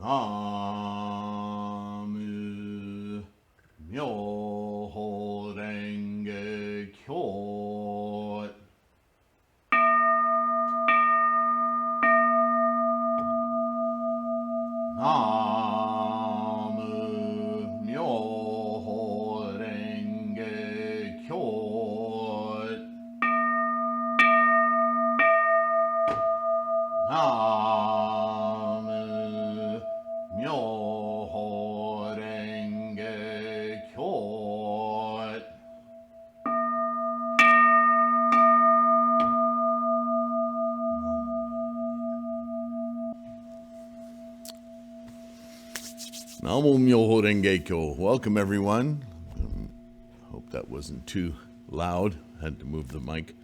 NaMuMyoHoRenGeKyo. NaMuMyoHoRenGeKyo. NaMuMyoHoRenGeKyo. NaMuMyoHoRenGeKyo. Welcome, everyone. Hope that wasn't too loud. Had to move the mic.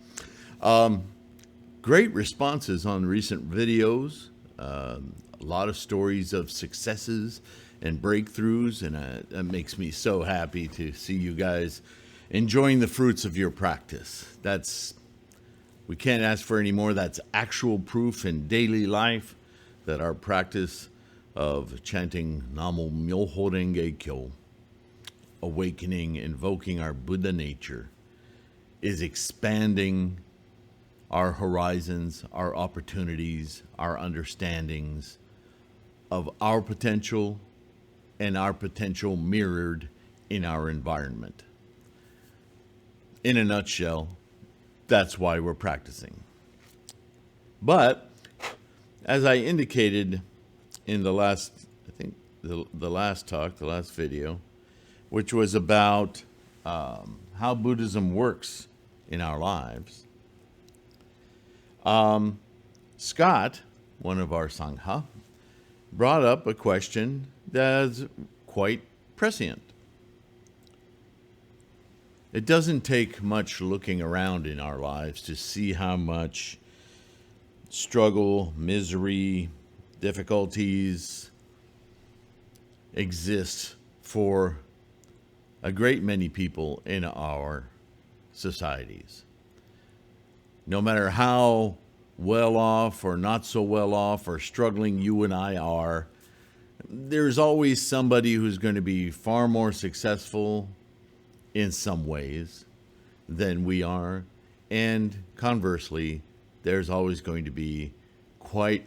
Great responses on recent videos. A lot of stories of successes and breakthroughs, and that makes me so happy to see you guys enjoying the fruits of your practice. We can't ask for any more. That's actual proof in daily life that our practice of chanting NaMuMyoHoRenGeKyo, awakening, invoking our Buddha nature, is expanding our horizons, our opportunities, our understandings of our potential and our potential mirrored in our environment. In a nutshell, that's why we're practicing. But as I indicated in the last, I think the last talk, the last video, which was about how Buddhism works in our lives, Scott, one of our Sangha, brought up a question that's quite prescient. It doesn't take much looking around in our lives to see how much struggle, misery, difficulties exist for a great many people in our societies. No matter how well off or not so well off or struggling you and I are, there's always somebody who's going to be far more successful in some ways than we are. And conversely, there's always going to be quite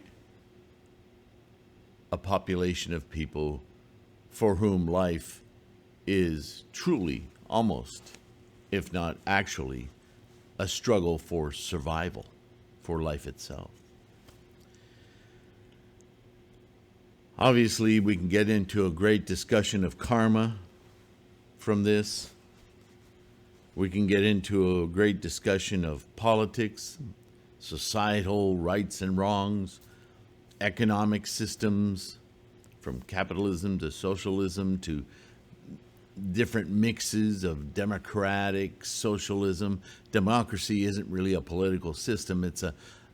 a population of people for whom life is truly, almost, if not actually, a struggle for survival, for life itself. Obviously, we can get into a great discussion of karma from this. We can get into a great discussion of politics, societal rights and wrongs, economic systems, from capitalism to socialism to different mixes of democratic socialism. Democracy isn't really a political system. It's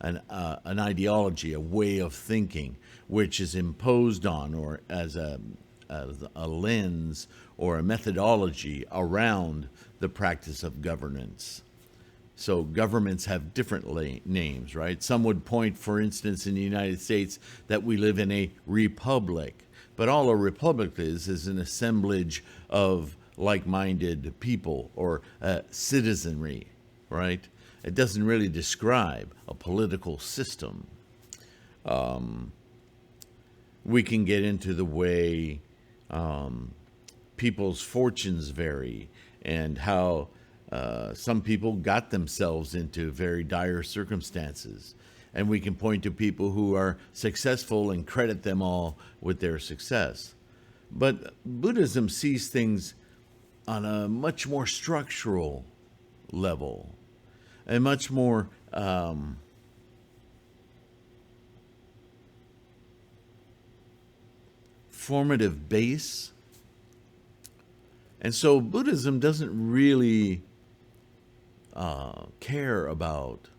an ideology, a way of thinking, which is imposed on or as a lens or a methodology around the practice of governance. So governments have different names, right? Some would point, for instance, in the United States that we live in a republic. But all a republic is an assemblage of like-minded people or citizenry, right? It doesn't really describe a political system. We can get into the way people's fortunes vary and how some people got themselves into very dire circumstances. And we can point to people who are successful and credit them all with their success. But Buddhism sees things on a much more structural level, a much more formative base. And so Buddhism doesn't really care about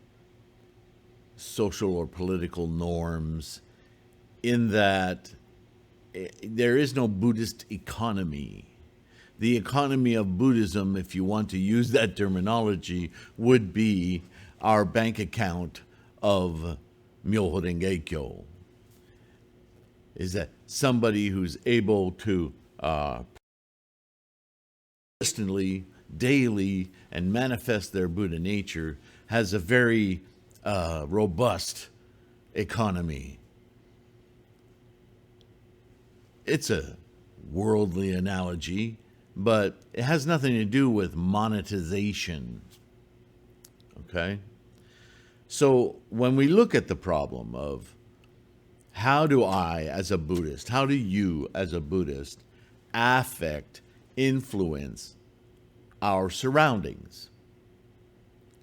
social or political norms, in that there is no Buddhist economy. The economy of Buddhism, if you want to use that terminology, would be our bank account of NaMuMyoHoRenGeKyo. is that somebody who's able to consistently, daily, and manifest their Buddha nature has a very robust economy. It's a worldly analogy, but it has nothing to do with monetization. Okay? So when we look at the problem of how do I, as a Buddhist, how do you, as a Buddhist, affect, influence our surroundings,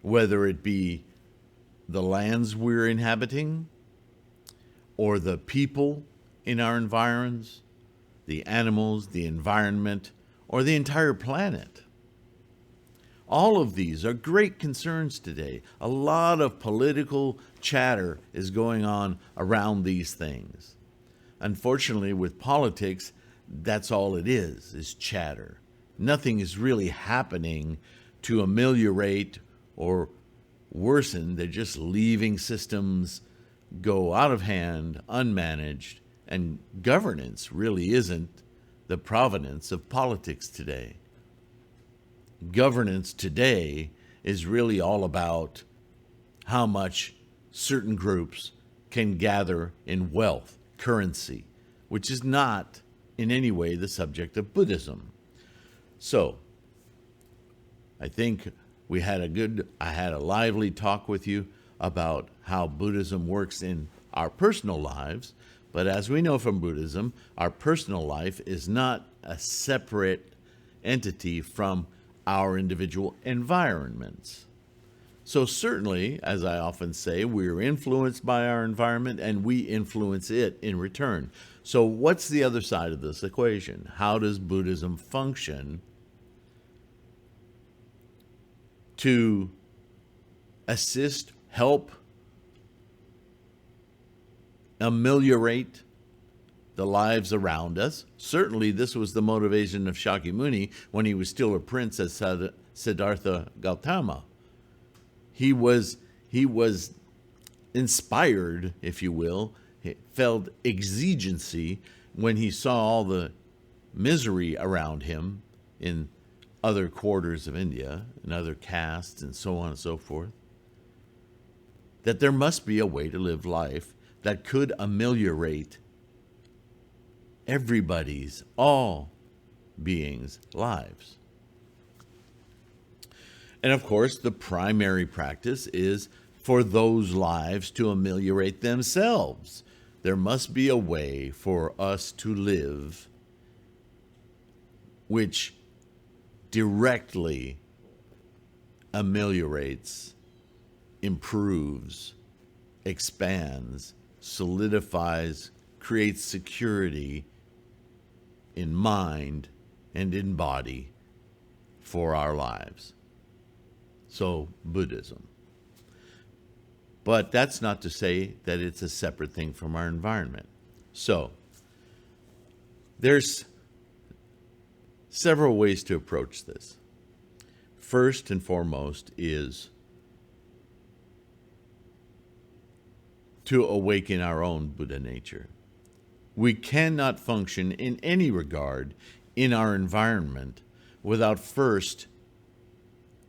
whether it be the lands we're inhabiting or the people in our environs, the animals, the environment, or the entire planet. All of these are great concerns today. A lot of political chatter is going on around these things. Unfortunately, with politics, that's all it is chatter. Nothing is really happening to ameliorate or worsen. They're just leaving systems go out of hand, unmanaged, and governance really isn't the provenance of politics today. Governance today is really all about how much certain groups can gather in wealth, currency, which is not in any way the subject of Buddhism. So, I think I had a lively talk with you about how Buddhism works in our personal lives, but as we know from Buddhism, our personal life is not a separate entity from our individual environments. So certainly, as I often say, we're influenced by our environment and we influence it in return. So what's the other side of this equation? How does Buddhism function to assist, help, ameliorate the lives around us? Certainly, this was the motivation of Shakyamuni when he was still a prince as Siddhartha Gautama. He was inspired, if you will, he felt exigency when he saw all the misery around him in other quarters of India and other castes and so on and so forth, that there must be a way to live life that could ameliorate everybody's, all beings' lives. And of course, the primary practice is for those lives to ameliorate themselves. There must be a way for us to live which directly ameliorates, improves, expands, solidifies, creates security in mind and in body for our lives. So, Buddhism. But that's not to say that it's a separate thing from our environment. So, there's several ways to approach this. First and foremost is to awaken our own Buddha nature. We cannot function in any regard in our environment without first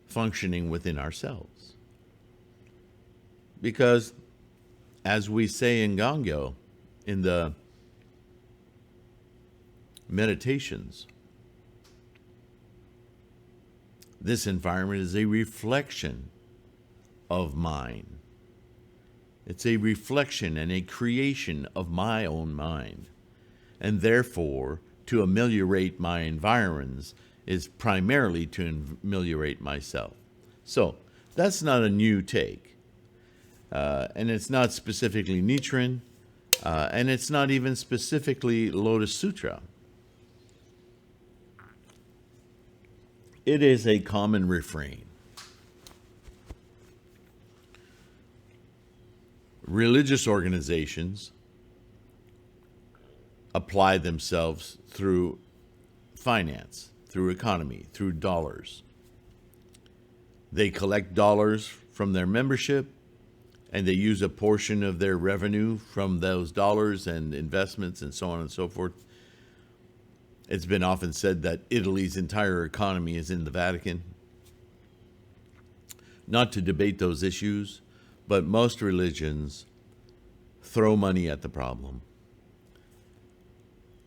functioning within ourselves. Because, as we say in Gangyo, in the meditations, this environment is a reflection of mine. It's a reflection and a creation of my own mind. And therefore, to ameliorate my environs is primarily to ameliorate myself. So, that's not a new take. And it's not specifically Nichiren, and it's not even specifically Lotus Sutra. It is a common refrain. Religious organizations apply themselves through finance, through economy, through dollars. They collect dollars from their membership, and they use a portion of their revenue from those dollars and investments and so on and so forth. It's been often said that Italy's entire economy is in the Vatican. Not to debate those issues, but most religions throw money at the problem.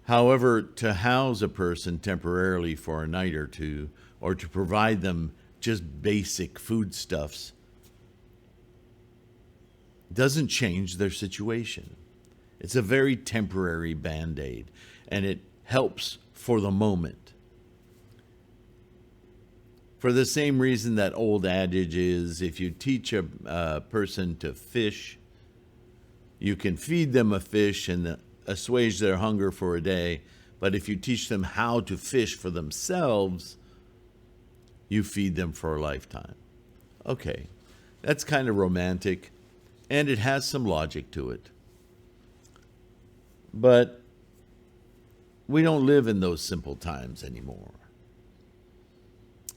However, to house a person temporarily for a night or two, or to provide them just basic foodstuffs, doesn't change their situation. It's a very temporary Band-Aid, and it helps for the moment. For the same reason that old adage is, if you teach a person to fish, you can feed them a fish and assuage their hunger for a day, but if you teach them how to fish for themselves, you feed them for a lifetime. Okay, that's kind of romantic, and it has some logic to it. But we don't live in those simple times anymore.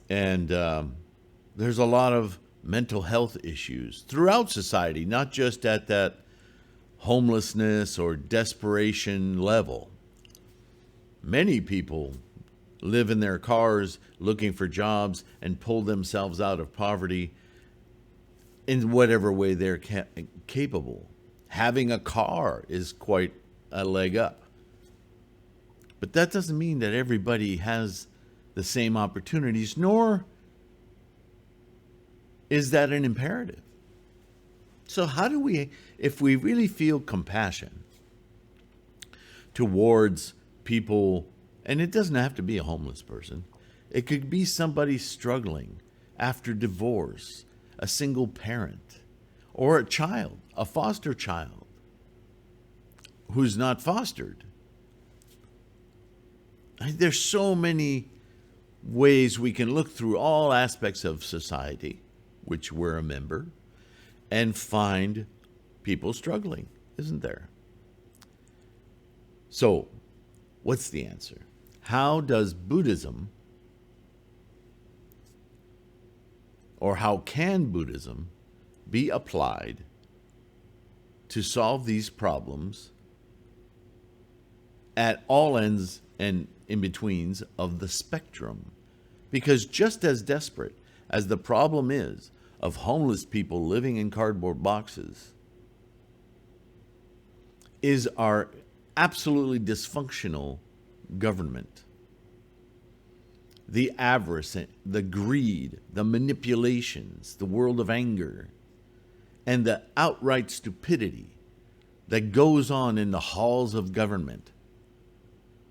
And there's a lot of mental health issues throughout society, not just at that homelessness or desperation level. Many people live in their cars looking for jobs and pull themselves out of poverty in whatever way they're capable. Having a car is quite a leg up. But that doesn't mean that everybody has the same opportunities, nor is that an imperative. So how do we, if we really feel compassion towards people, and it doesn't have to be a homeless person, it could be somebody struggling after divorce, a single parent, or a child, a foster child who's not fostered. There's so many ways we can look through all aspects of society, which we're a member, and find people struggling, isn't there? So, what's the answer? How does Buddhism, or how can Buddhism be applied to solve these problems at all ends and in-betweens of the spectrum? Because just as desperate as the problem is of homeless people living in cardboard boxes is our absolutely dysfunctional government. The avarice, the greed, the manipulations, the world of anger, and the outright stupidity that goes on in the halls of government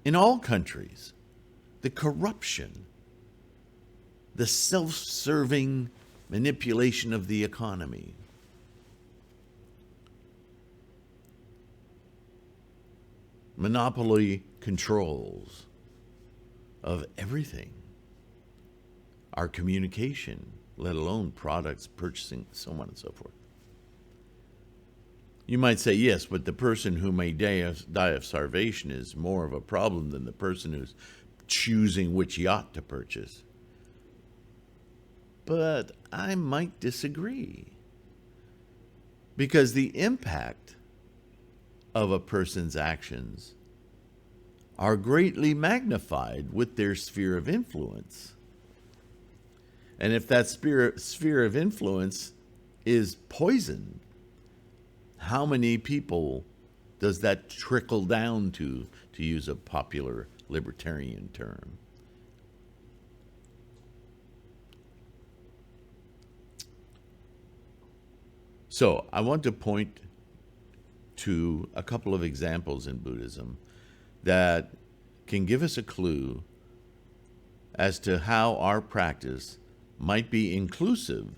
in all countries, the corruption, the self-serving manipulation of the economy. Monopoly controls of everything. Our communication, let alone products, purchasing, so on and so forth. You might say, yes, but the person who may die of starvation is more of a problem than the person who's choosing which yacht to purchase. But I might disagree. Because the impact of a person's actions are greatly magnified with their sphere of influence. And if that sphere of influence is poisoned, how many people does that trickle down to use a popular libertarian term? So I want to point to a couple of examples in Buddhism that can give us a clue as to how our practice might be inclusive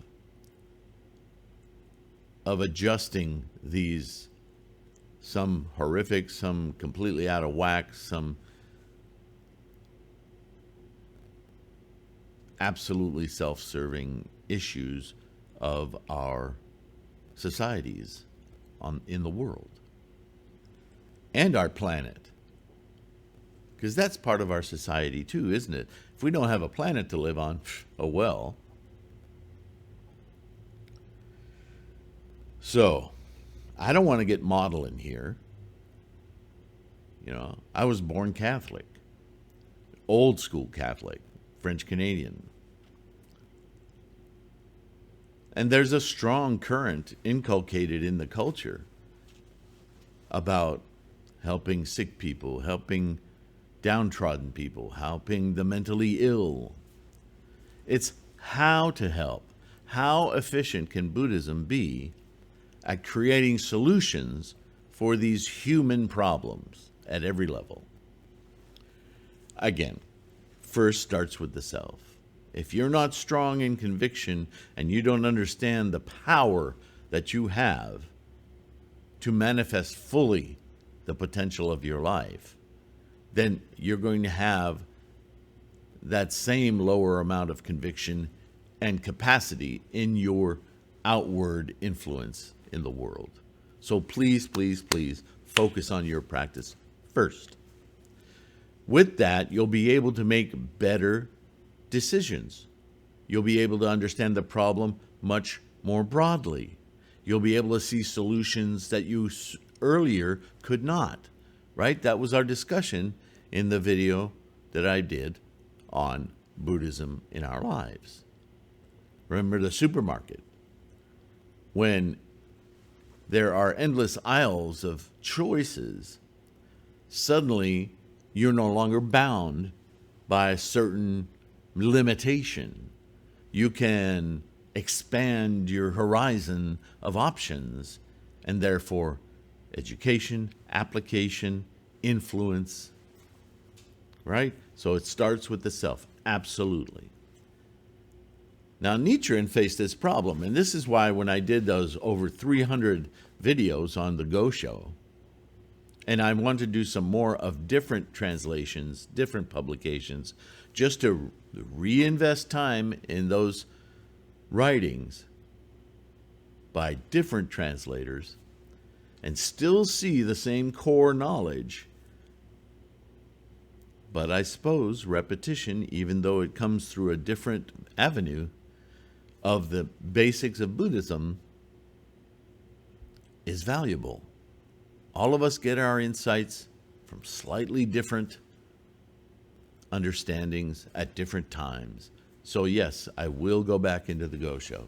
of adjusting these, some horrific, some completely out of whack, some absolutely self-serving issues of our societies in the world and our planet. Because that's part of our society too, isn't it? If we don't have a planet to live on, oh well. So, I don't want to get maudlin here. I was born Catholic, old school Catholic, French Canadian. And there's a strong current inculcated in the culture about helping sick people, helping downtrodden people, helping the mentally ill. It's how to help. How efficient can Buddhism be at creating solutions for these human problems at every level? Again, first starts with the self. If you're not strong in conviction and you don't understand the power that you have to manifest fully the potential of your life, then you're going to have that same lower amount of conviction and capacity in your outward influence in the world. So please, please, please focus on your practice first. With that, you'll be able to make better decisions. You'll be able to understand the problem much more broadly. You'll be able to see solutions that you earlier could not, right? That was our discussion in the video that I did on Buddhism in our lives. Remember the supermarket? When there are endless aisles of choices, suddenly you're no longer bound by a certain limitation. You can expand your horizon of options, and therefore education, application, influence, right? So it starts with the self, absolutely. Now, Nichiren faced this problem, and this is why when I did those over 300 videos on the Gosho, and I want to do some more of different translations, different publications, just to reinvest time in those writings by different translators and still see the same core knowledge. But I suppose repetition, even though it comes through a different avenue of the basics of Buddhism, is valuable. All of us get our insights from slightly different understandings at different times. So yes, I will go back into the Gosho,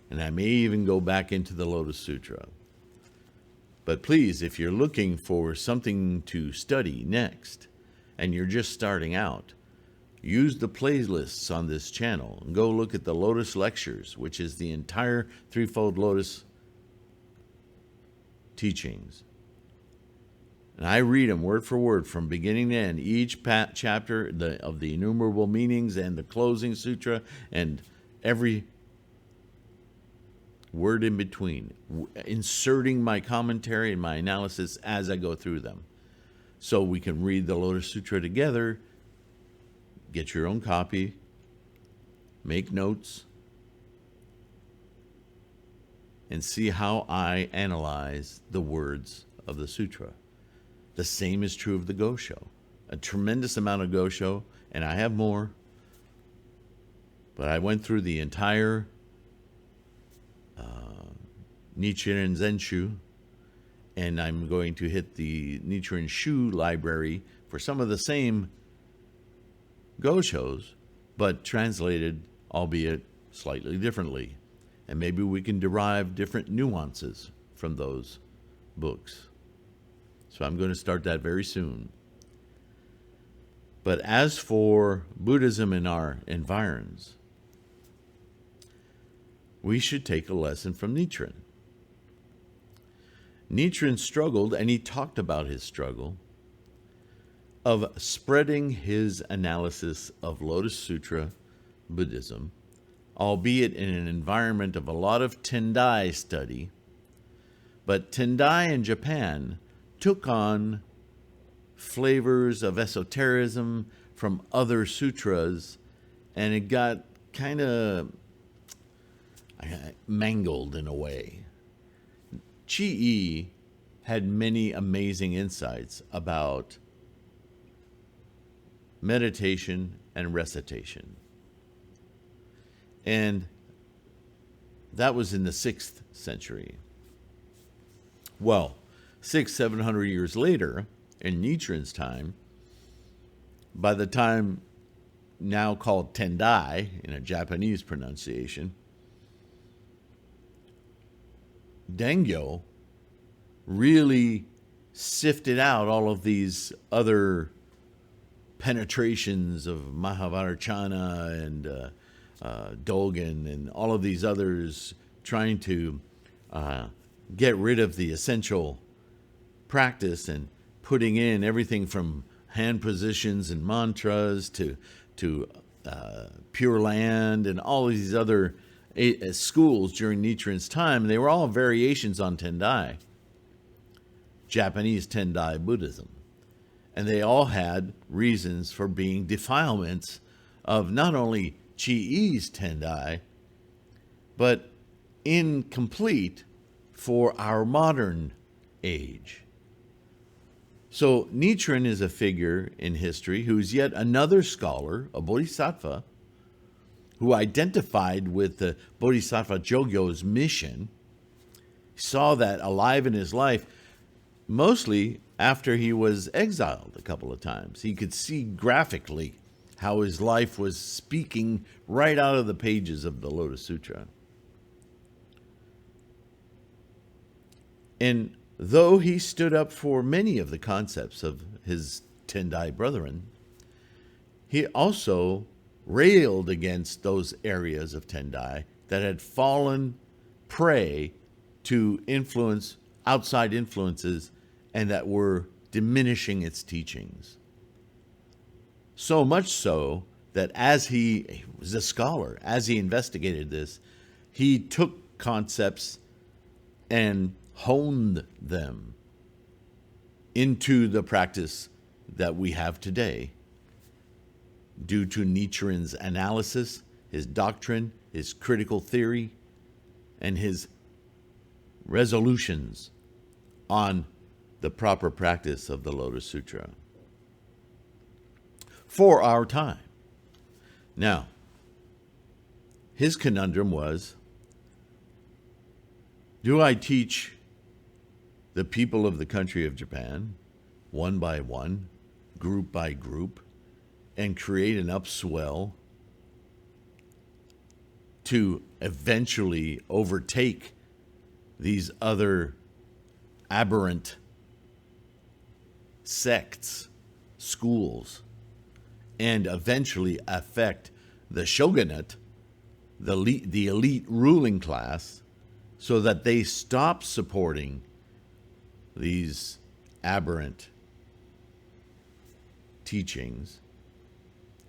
and I may even go back into the Lotus Sutra. But please, if you're looking for something to study next, and you're just starting out, use the playlists on this channel and go look at the Lotus Lectures, which is the entire Threefold Lotus teachings. And I read them word for word from beginning to end, each chapter of the innumerable meanings and the closing sutra and every word in between, inserting my commentary and my analysis as I go through them. So we can read the Lotus Sutra together, get your own copy, make notes, and see how I analyze the words of the sutra. The same is true of the Gosho. A tremendous amount of Gosho, and I have more, but I went through the entire Nichiren Zenshu, and I'm going to hit the Nichiren Shu library for some of the same Goshos, but translated, albeit slightly differently. And maybe we can derive different nuances from those books. So I'm going to start that very soon. But as for Buddhism in our environs, we should take a lesson from Nichiren. Nichiren struggled, and he talked about his struggle, of spreading his analysis of Lotus Sutra Buddhism, albeit in an environment of a lot of Tendai study. But Tendai in Japan took on flavors of esotericism from other sutras, and it got kind of mangled in a way. Chi had many amazing insights about meditation and recitation. And that was in the 6th century. Well, 700 years later, in Nichiren's time, by the time now called Tendai in a Japanese pronunciation, Dengyo really sifted out all of these other penetrations of Mahavajrana and Dogen and all of these others, trying to get rid of the essential practice and putting in everything from hand positions and mantras to Pure Land and all of these other schools during Nichiren's time. They were all variations on Tendai, Japanese Tendai Buddhism. And they all had reasons for being defilements of not only Chi's Tendai, but incomplete for our modern age. So Nichiren is a figure in history who's yet another scholar, a bodhisattva, who identified with the Bodhisattva Jogyo's mission, saw that alive in his life, mostly after he was exiled a couple of times. He could see graphically how his life was speaking right out of the pages of the Lotus Sutra. And though he stood up for many of the concepts of his Tendai brethren, he also railed against those areas of Tendai that had fallen prey to outside influences, and that were diminishing its teachings. So much so that as he was a scholar, as he investigated this, he took concepts and honed them into the practice that we have today, due to Nichiren's analysis, his doctrine, his critical theory, and his resolutions on the proper practice of the Lotus Sutra for our time. Now, his conundrum was, do I teach the people of the country of Japan, one by one, group by group, and create an upswell to eventually overtake these other aberrant sects, schools, and eventually affect the shogunate, the elite ruling class, so that they stop supporting these aberrant teachings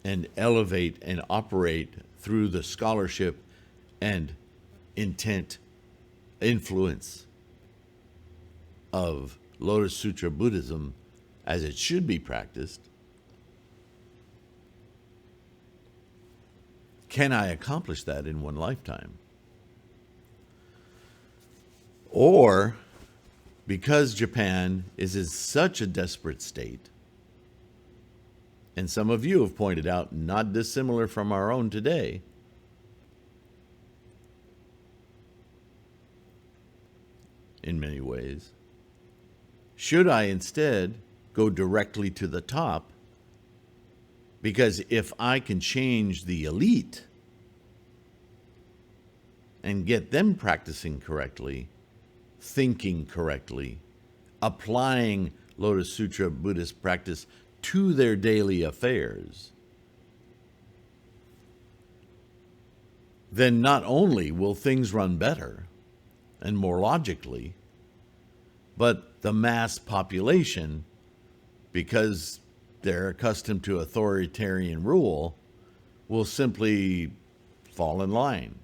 and elevate and operate through the scholarship and intent, influence of Lotus Sutra Buddhism as it should be practiced? Can I accomplish that in one lifetime? Or, because Japan is in such a desperate state, and some of you have pointed out, not dissimilar from our own today, in many ways, should I instead go directly to the top? Because if I can change the elite and get them practicing correctly, thinking correctly, applying Lotus Sutra Buddhist practice to their daily affairs, then not only will things run better and more logically, but the mass population, because they're accustomed to authoritarian rule, will simply fall in line.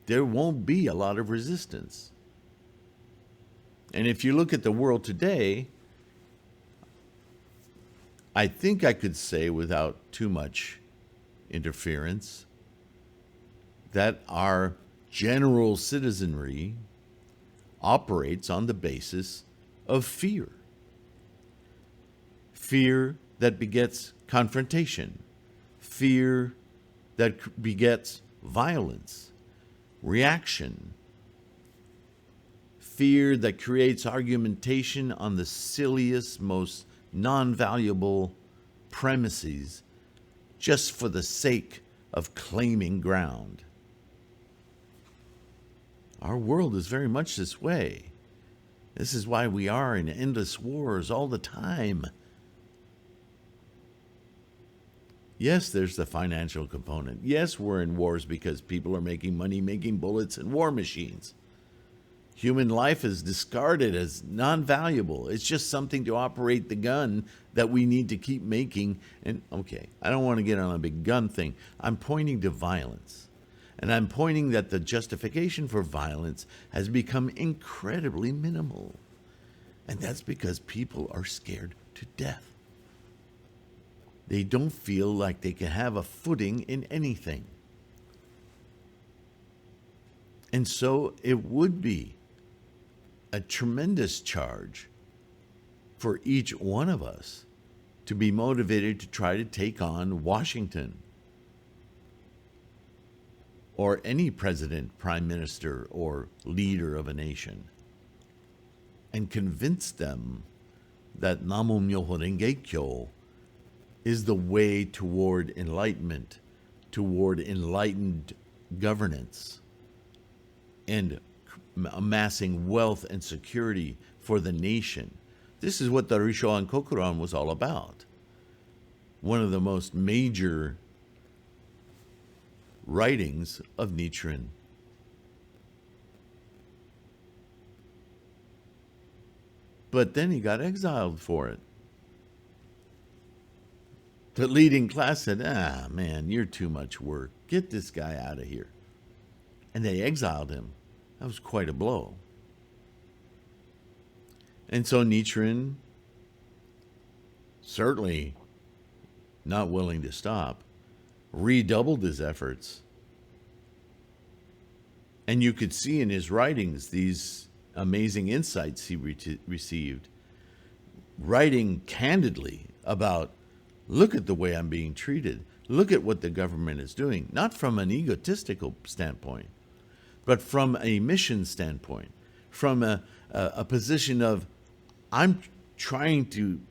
There won't be a lot of resistance. And if you look at the world today, I think I could say without too much interference that our general citizenry operates on the basis of fear. Fear that begets confrontation. Fear that begets violence, reaction. fear that creates argumentation on the silliest, most non-valuable premises just for the sake of claiming ground. Our world is very much this way. This is why we are in endless wars all the time. Yes, there's the financial component. Yes, we're in wars because people are making money making bullets and war machines. Human life is discarded as non-valuable. It's just something to operate the gun that we need to keep making. And okay, I don't want to get on a big gun thing. I'm pointing to violence. And I'm pointing that the justification for violence has become incredibly minimal. And that's because people are scared to death. They don't feel like they can have a footing in anything. And so it would be a tremendous charge for each one of us to be motivated to try to take on Washington or any president, prime minister, or leader of a nation and convince them that NaMuMyoHoRenGeKyo is the way toward enlightenment, toward enlightened governance, and amassing wealth and security for the nation. This is what the Rishoan Kokuran was all about. One of the most major writings of Nichiren. But then he got exiled for it. The leading class said, man, you're too much work. Get this guy out of here. And they exiled him. That was quite a blow. And so Nichiren, certainly not willing to stop, redoubled his efforts. And you could see in his writings these amazing insights he received, writing candidly about, look at the way I'm being treated. Look at what the government is doing, not from an egotistical standpoint, but from a mission standpoint, from a position of, I'm trying to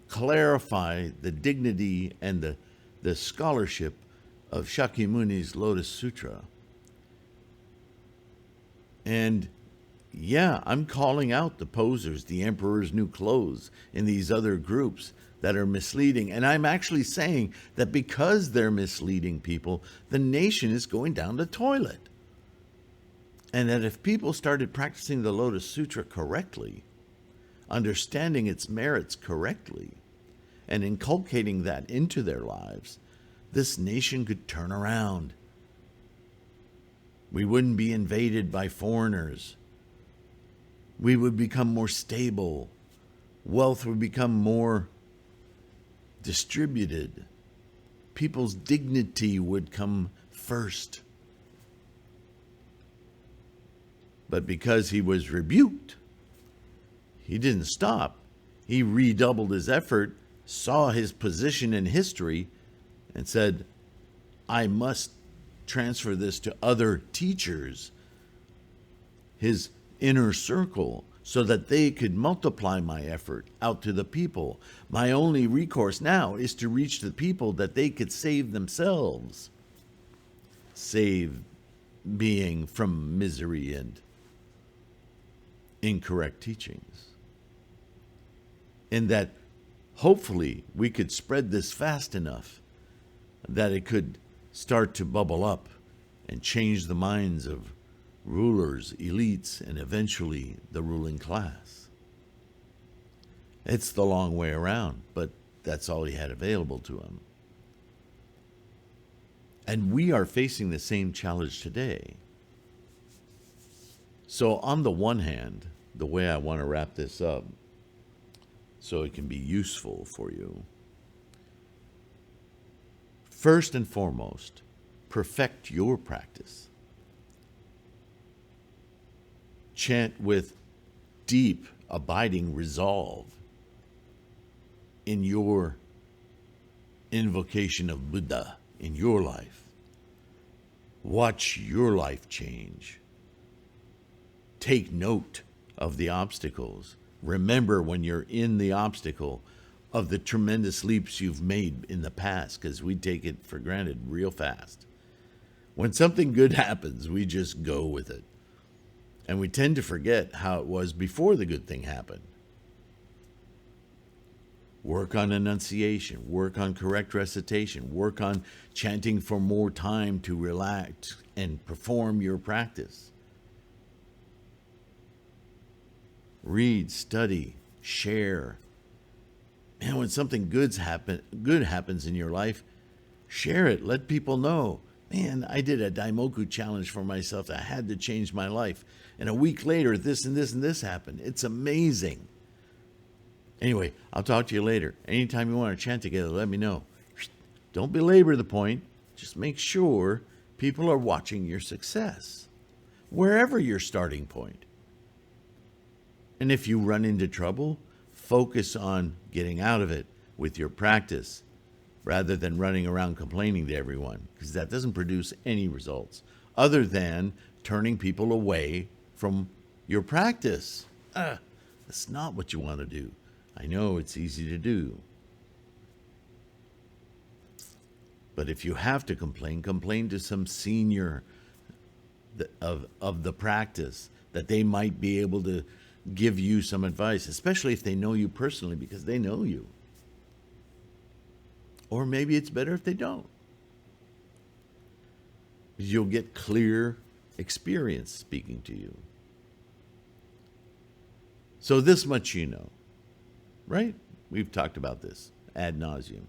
clarify the dignity and the scholarship of Shakyamuni's Lotus Sutra. And yeah, I'm calling out the posers, the emperor's new clothes, and these other groups that are misleading. And I'm actually saying that because they're misleading people, the nation is going down the toilet. And that if people started practicing the Lotus Sutra correctly, understanding its merits correctly, and inculcating that into their lives, this nation could turn around. We wouldn't be invaded by foreigners. We would become more stable. Wealth would become more distributed. People's dignity would come first. But because he was rebuked, he didn't stop. He redoubled his effort, saw his position in history, and said, I must transfer this to other teachers, his inner circle, so that they could multiply my effort out to the people. My only recourse now is to reach the people that they could save themselves. Save being from misery and incorrect teachings. And that hopefully we could spread this fast enough that it could start to bubble up and change the minds of rulers, elites, and eventually the ruling class. It's the long way around, but that's all he had available to him. And we are facing the same challenge today. So on the one hand, the way I want to wrap this up so it can be useful for you, first and foremost, perfect your practice. Chant with deep, abiding resolve in your invocation of Buddha in your life. Watch your life change. take note of the obstacles. Remember when you're in the obstacle of the tremendous leaps you've made in the past, because we take it for granted real fast. When something good happens, we just go with it. And we tend to forget how it was before the good thing happened. Work on enunciation, work on correct recitation, work on chanting for more time to relax and perform your practice. Read, study, share. And when something good happens in your life, share it. Let people know. Man, I did a Daimoku challenge for myself. I had to change my life. And a week later, this and this and this happened. It's amazing. Anyway, I'll talk to you later. Anytime you want to chant together, let me know. Don't belabor the point. Just make sure people are watching your success, wherever your starting point. And if you run into trouble, focus on getting out of it with your practice rather than running around complaining to everyone, because that doesn't produce any results other than turning people away from your practice. That's not what you want to do. I know it's easy to do. But if you have to complain to some senior of the practice, that they might be able to give you some advice, especially if they know you personally, because they know you. Or maybe it's better if they don't. You'll get clear experience speaking to you. So this much you know, right? We've talked about this ad nauseum.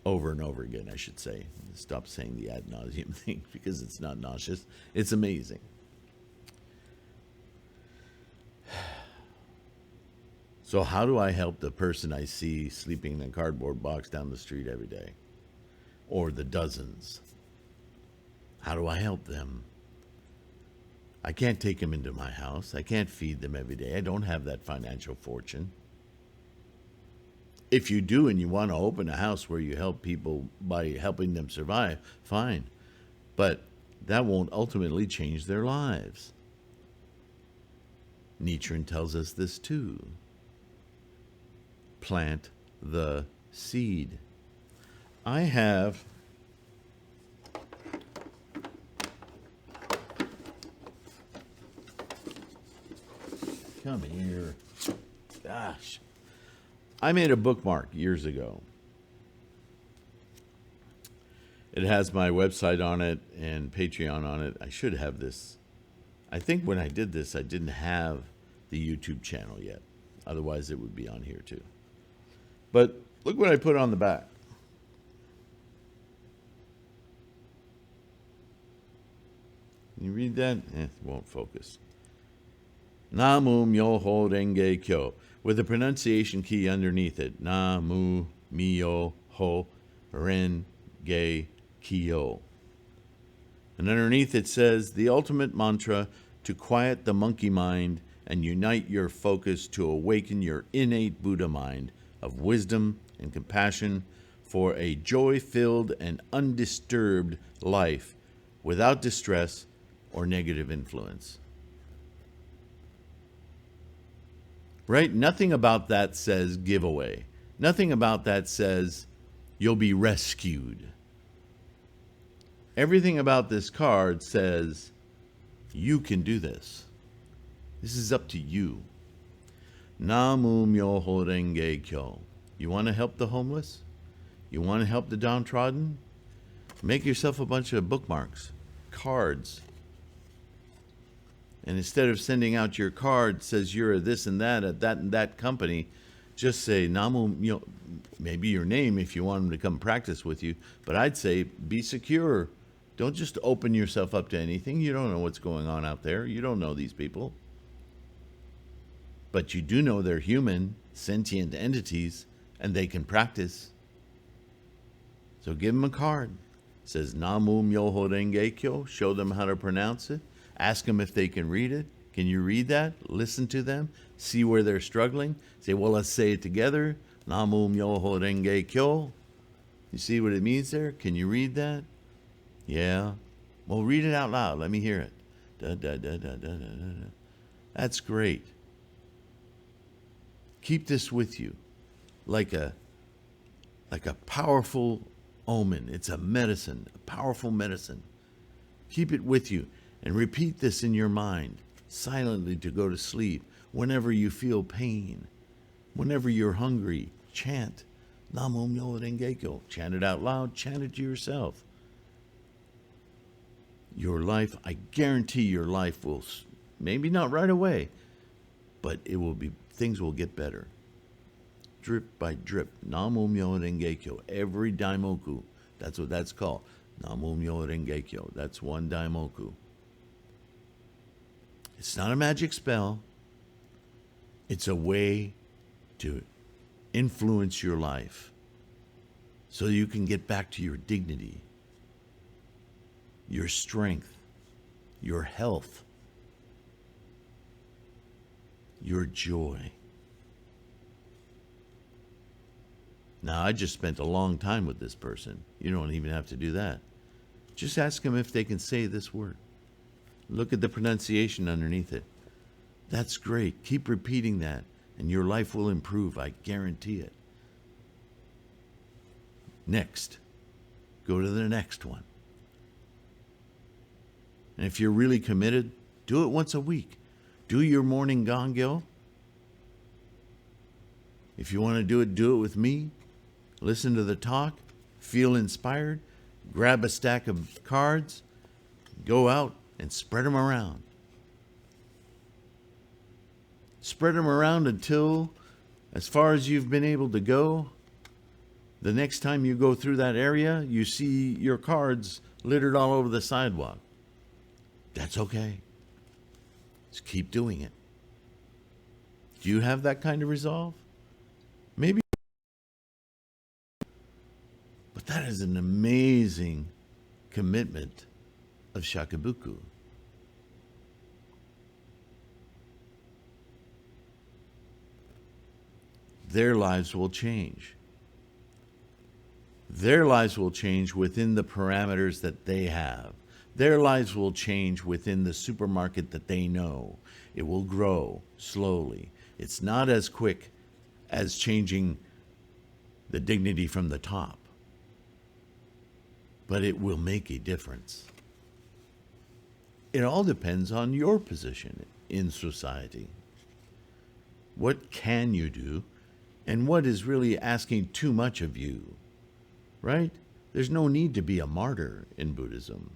Over and over again, I should say. Stop saying the ad nauseum thing, because it's not nauseous. It's amazing. So how do I help the person I see sleeping in a cardboard box down the street every day? Or the dozens? How do I help them? I can't take them into my house. I can't feed them every day. I don't have that financial fortune. If you do and you want to open a house where you help people by helping them survive, fine. But that won't ultimately change their lives. Nichiren tells us this too. Plant the seed. I have come here. Gosh. I made a bookmark years ago. It has my website on it and Patreon on it. I should have this. I think when I did this, I didn't have the YouTube channel yet. Otherwise, it would be on here too. But look what I put on the back. Can you read that? It won't focus. NaMuMyoHoRenGeKyo, with the pronunciation key underneath it. NaMuMyoHoRenGeKyo. And underneath it says, the ultimate mantra to quiet the monkey mind and unite your focus to awaken your innate Buddha mind of wisdom and compassion for a joy-filled and undisturbed life without distress or negative influence. Right? Nothing about that says giveaway. Nothing about that says you'll be rescued. Everything about this card says you can do this. This is up to you. NaMuMyoHoRenGeKyo. You want to help the homeless? You want to help the downtrodden? Make yourself a bunch of bookmarks, cards. And instead of sending out your card that says you're a this and that at that and that company, just say NaMuMyo, maybe your name if you want them to come practice with you. But I'd say be secure. Don't just open yourself up to anything. You don't know what's going on out there. You don't know these people. But you do know they're human, sentient entities, and they can practice. So give them a card. It says NaMuMyoHoRenGeKyo. Show them how to pronounce it. Ask them if they can read it. Can you read that? Listen to them. See where they're struggling. Say, well, let's say it together. NaMuMyoHoRenGeKyo. You see what it means there? Can you read that? Yeah. Well, read it out loud. Let me hear it. Da, da, da, da, da, da, da. That's great. Keep this with you like a powerful omen. It's a medicine, a powerful medicine. Keep it with you and repeat this in your mind silently to go to sleep. Whenever you feel pain, whenever you're hungry, chant NaMuMyoHoRenGeKyo. Chant it out loud, chant it to yourself. Your life, I guarantee your life will, maybe not right away, but it will be, things will get better. Drip by drip. NaMuMyoHoRenGeKyo. Every daimoku. That's what that's called. NaMuMyoHoRenGeKyo. That's one daimoku. It's not a magic spell. It's a way to influence your life so you can get back to your dignity, your strength, your health, your joy. Now, I just spent a long time with this person. You don't even have to do that. Just ask them if they can say this word. Look at the pronunciation underneath it. That's great. Keep repeating that, and your life will improve. I guarantee it. Next. Go to the next one. And if you're really committed, do it once a week. Do your morning gongyo. If you want to do it with me. Listen to the talk. Feel inspired. Grab a stack of cards. Go out and spread them around. Spread them around until, as far as you've been able to go, the next time you go through that area, you see your cards littered all over the sidewalk. That's okay. Just keep doing it. Do you have that kind of resolve? Maybe. But that is an amazing commitment of Shakubuku. Their lives will change. Their lives will change within the parameters that they have. Their lives will change within the supermarket that they know. It will grow slowly. It's not as quick as changing the dignity from the top, but it will make a difference. It all depends on your position in society. What can you do, and what is really asking too much of you, right? There's no need to be a martyr in Buddhism.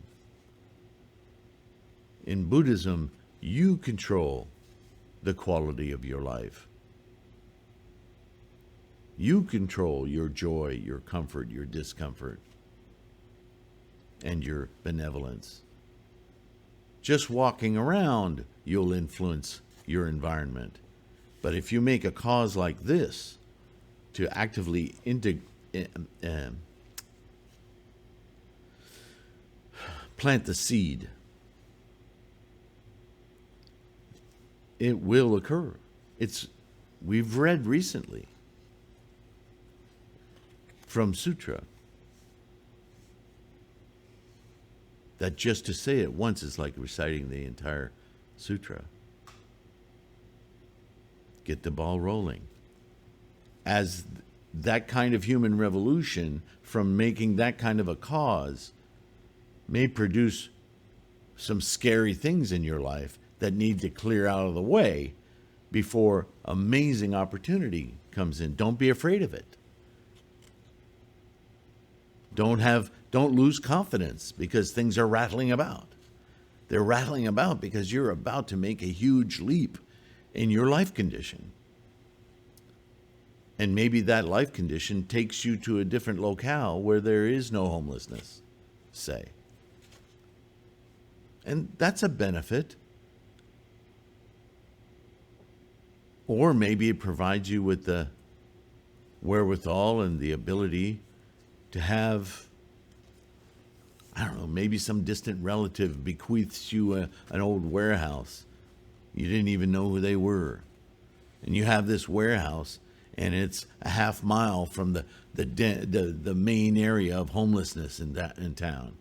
In Buddhism, you control the quality of your life. You control your joy, your comfort, your discomfort, and your benevolence. Just walking around, you'll influence your environment. But if you make a cause like this to actively plant the seed, it will occur. We've read recently from Sutra that just to say it once is like reciting the entire sutra. Get the ball rolling. As that kind of human revolution from making that kind of a cause may produce some scary things in your life that need to clear out of the way before amazing opportunity comes in. Don't be afraid of it. Don't lose confidence because things are rattling about. They're rattling about because you're about to make a huge leap in your life condition. And maybe that life condition takes you to a different locale where there is no homelessness, say. And that's a benefit. Or maybe it provides you with the wherewithal and the ability to have, I don't know, maybe some distant relative bequeaths you an old warehouse. You didn't even know who they were. And you have this warehouse, and it's a half mile from the main area of homelessness in town.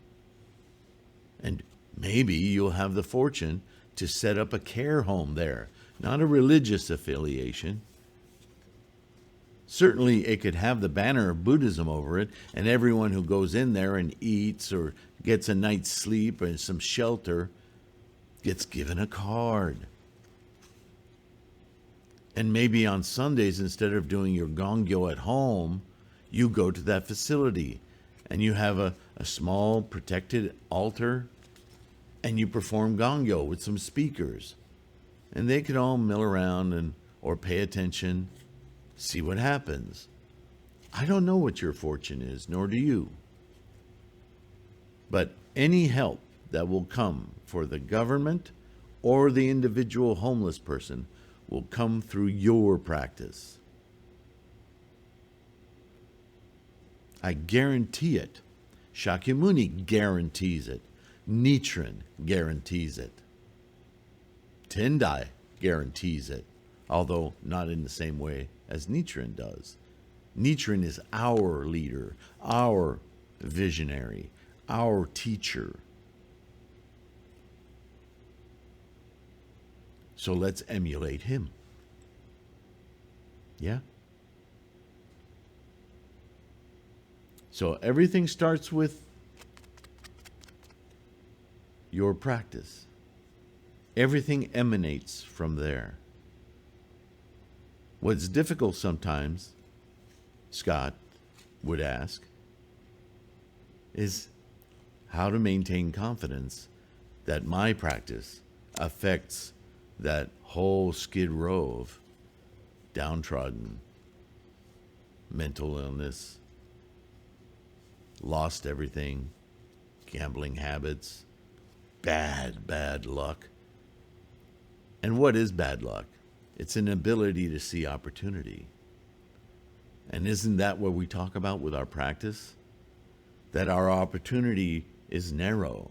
And Maybe you'll have the fortune to set up a care home there, not a religious affiliation. Certainly, it could have the banner of Buddhism over it, and everyone who goes in there and eats or gets a night's sleep and some shelter gets given a card. And maybe on Sundays, instead of doing your gongyo at home, you go to that facility and you have a small protected altar and you perform gongyo with some speakers. And they can all mill around or pay attention, see what happens. I don't know what your fortune is, nor do you. But any help that will come for the government or the individual homeless person will come through your practice. I guarantee it. Shakyamuni guarantees it. Nichiren guarantees it. Tendai guarantees it, although not in the same way as Nichiren does. Nichiren is our leader, our visionary, our teacher. So let's emulate him. Yeah? So everything starts with your practice. Everything emanates from there. What's difficult sometimes, Scott would ask, is how to maintain confidence that my practice affects that whole skid row of downtrodden, mental illness, lost everything, gambling habits, bad luck. And what is bad luck? It's an ability to see opportunity. And isn't that what we talk about with our practice? That our opportunity is narrow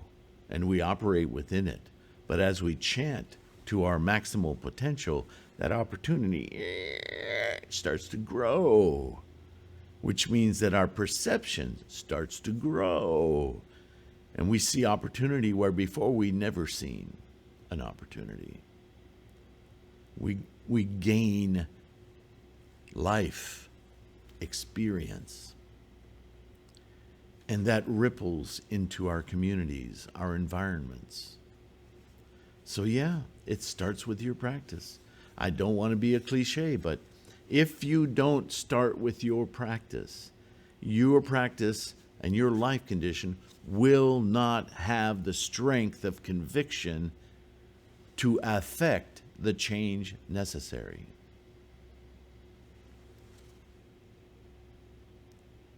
and we operate within it. But as we chant to our maximal potential, that opportunity starts to grow, which means that our perception starts to grow. And we see opportunity where before we never seen an opportunity. We gain life experience. And that ripples into our communities, our environments. So yeah, it starts with your practice. I don't want to be a cliche, but if you don't start with your practice and your life condition will not have the strength of conviction to affect the change necessary.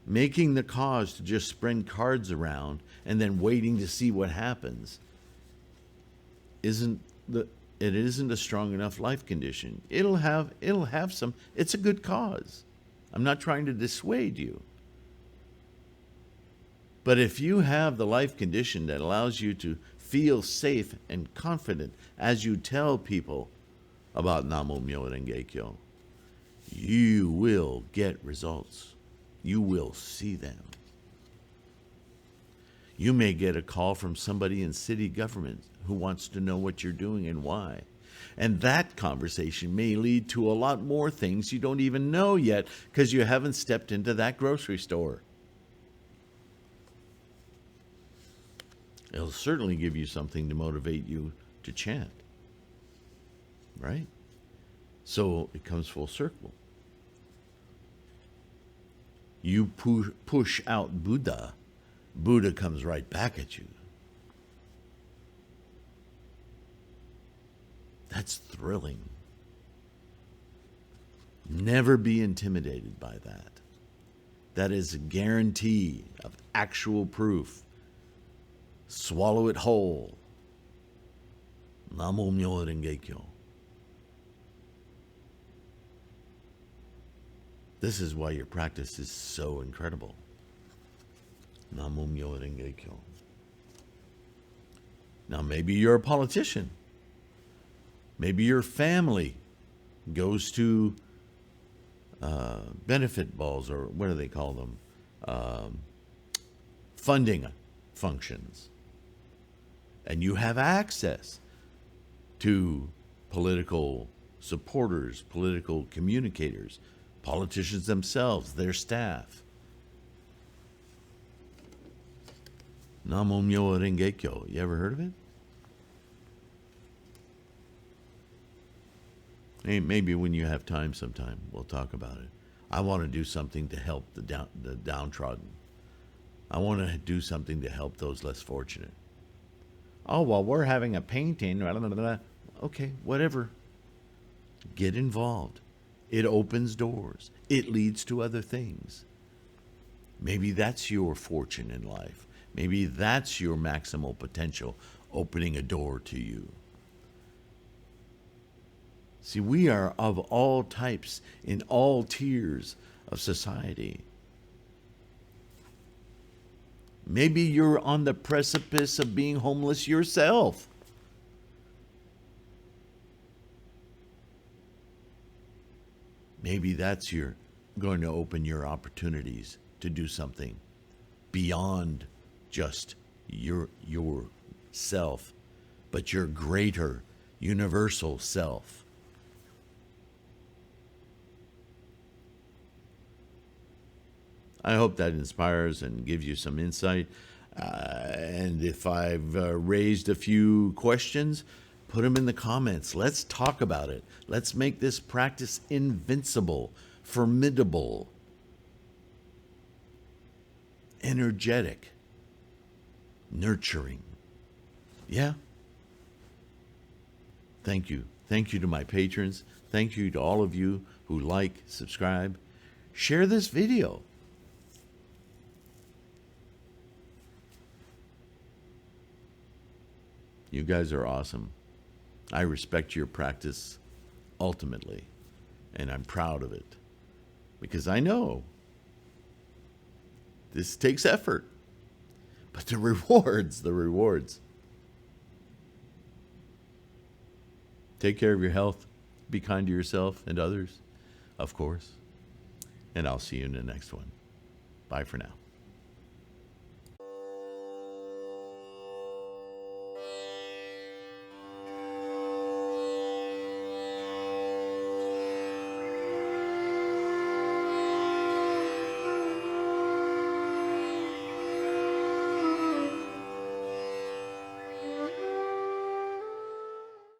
Making the cause to just spread cards around and then waiting to see what happens isn't a strong enough life condition. It'll have some. It's a good cause. I'm not trying to dissuade you. But if you have the life condition that allows you to feel safe and confident as you tell people about NaMuMyoHoRenGeKyo, you will get results. You will see them. You may get a call from somebody in city government who wants to know what you're doing and why. And that conversation may lead to a lot more things you don't even know yet because you haven't stepped into that grocery store. It'll certainly give you something to motivate you to chant. Right? So it comes full circle. You push out Buddha, Buddha comes right back at you. That's thrilling. Never be intimidated by that. That is a guarantee of actual proof. Swallow it whole. NaMuMyoHoRenGeKyo. This is why your practice is so incredible. NaMuMyoHoRenGeKyo. Now maybe you're a politician. Maybe your family goes to benefit balls, or what do they call them? Funding functions. And you have access to political supporters, political communicators, politicians themselves, their staff. NaMuMyoHoRenGeKyo. You ever heard of it? Hey, maybe when you have time sometime, we'll talk about it. I want to do something to help the downtrodden. I want to do something to help those less fortunate. Oh, well, we're having a painting. Blah, blah, blah. Okay, whatever. Get involved. It opens doors. It leads to other things. Maybe that's your fortune in life. Maybe that's your maximal potential, opening a door to you. See, we are of all types, in all tiers of society. Maybe you're on the precipice of being homeless yourself. Maybe that's going to open your opportunities to do something beyond just your self, but your greater universal self. I hope that inspires and gives you some insight. And if I've raised a few questions, put them in the comments. Let's talk about it. Let's make this practice invincible, formidable, energetic, nurturing. Yeah. Thank you. Thank you to my patrons. Thank you to all of you who like, subscribe, share this video. You guys are awesome. I respect your practice ultimately, and I'm proud of it because I know this takes effort, but the rewards. Take care of your health. Be kind to yourself and others, of course. And I'll see you in the next one. Bye for now.